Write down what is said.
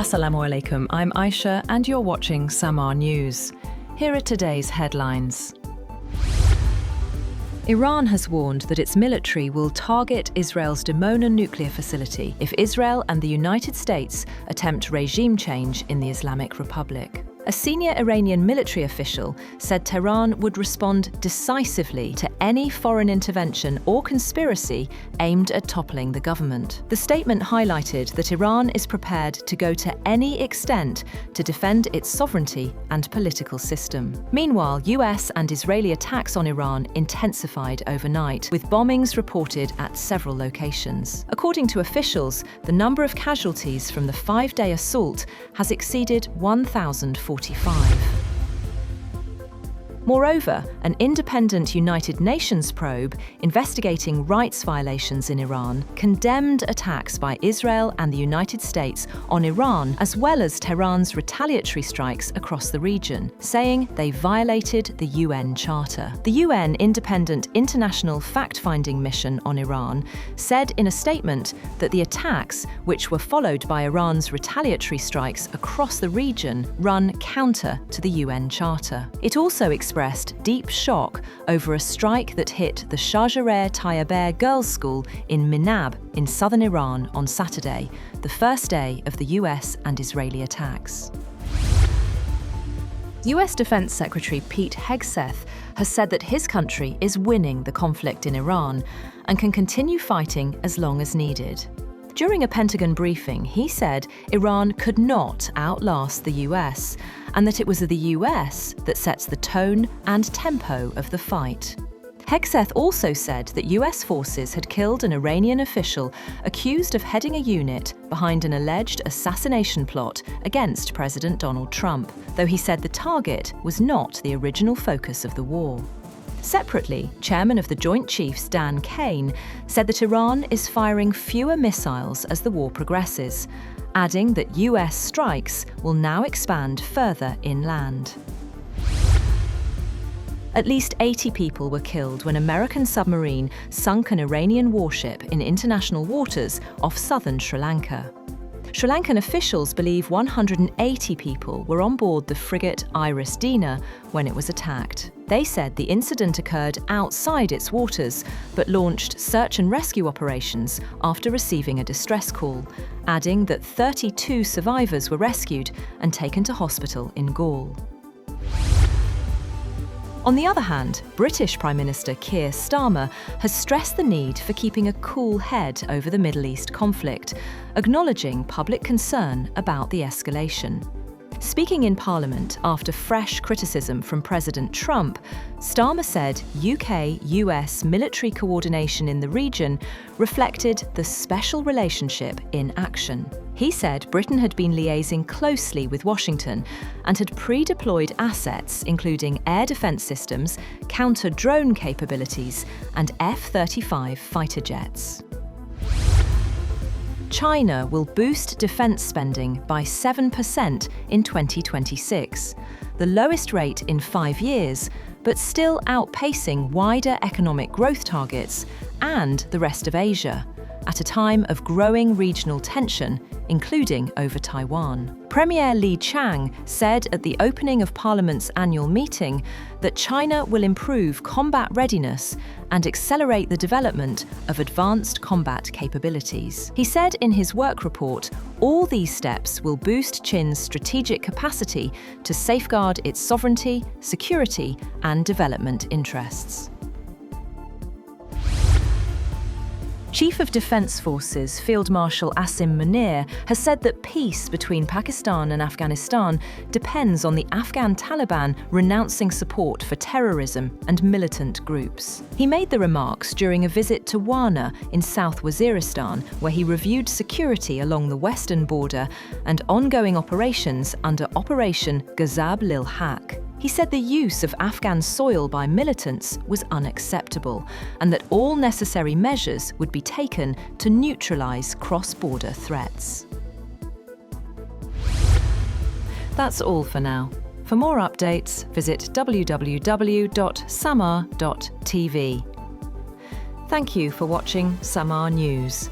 Assalamu alaikum, I'm Aisha and you're watching Samaa News. Here are today's headlines. Iran has warned that its military will target Israel's Dimona nuclear facility if Israel and the United States attempt regime change in the Islamic Republic. A senior Iranian military official said Tehran would respond decisively to any foreign intervention or conspiracy aimed at toppling the government. The statement highlighted that Iran is prepared to go to any extent to defend its sovereignty and political system. Meanwhile, US and Israeli attacks on Iran intensified overnight, with bombings reported at several locations. According to officials, the number of casualties from the 5-day assault has exceeded 1,045. Moreover, an independent United Nations probe investigating rights violations in Iran condemned attacks by Israel and the United States on Iran, as well as Tehran's retaliatory strikes across the region, saying they violated the UN Charter. The UN Independent International Fact-Finding Mission on Iran said in a statement that the attacks, which were followed by Iran's retaliatory strikes across the region, run counter to the UN Charter. It also expressed deep shock over a strike that hit the Shajareh Tayyibair Girls' School in Minab in southern Iran on Saturday, the first day of the US and Israeli attacks. US Defense Secretary Pete Hegseth has said that his country is winning the conflict in Iran and can continue fighting as long as needed. During a Pentagon briefing, he said Iran could not outlast the US and that it was the US that sets the tone and tempo of the fight. Hegseth also said that US forces had killed an Iranian official accused of heading a unit behind an alleged assassination plot against President Donald Trump, though he said the target was not the original focus of the war. Separately, Chairman of the Joint Chiefs Dan Kane said that Iran is firing fewer missiles as the war progresses, adding that US strikes will now expand further inland. At least 80 people were killed when an American submarine sunk an Iranian warship in international waters off southern Sri Lanka. Sri Lankan officials believe 180 people were on board the frigate Iris Dina when it was attacked. They said the incident occurred outside its waters, but launched search and rescue operations after receiving a distress call, adding that 32 survivors were rescued and taken to hospital in Gaul. On the other hand, British Prime Minister Keir Starmer has stressed the need for keeping a cool head over the Middle East conflict, acknowledging public concern about the escalation. Speaking in Parliament after fresh criticism from President Trump, Starmer said UK-US military coordination in the region reflected the special relationship in action. He said Britain had been liaising closely with Washington and had pre-deployed assets including air defence systems, counter-drone capabilities and F-35 fighter jets. China will boost defence spending by 7% in 2026, the lowest rate in 5 years, but still outpacing wider economic growth targets and the rest of Asia, at a time of growing regional tension, including over Taiwan. Premier Li Qiang said at the opening of Parliament's annual meeting that China will improve combat readiness and accelerate the development of advanced combat capabilities. He said in his work report, all these steps will boost Qin's strategic capacity to safeguard its sovereignty, security, and development interests. Chief of Defence Forces Field Marshal Asim Munir has said that peace between Pakistan and Afghanistan depends on the Afghan Taliban renouncing support for terrorism and militant groups. He made the remarks during a visit to Wana in South Waziristan, where he reviewed security along the western border and ongoing operations under Operation Ghazab Lil Haq. He said the use of Afghan soil by militants was unacceptable and that all necessary measures would be taken to neutralise cross-border threats. That's all for now. For more updates, visit www.samaa.tv. Thank you for watching Samaa News.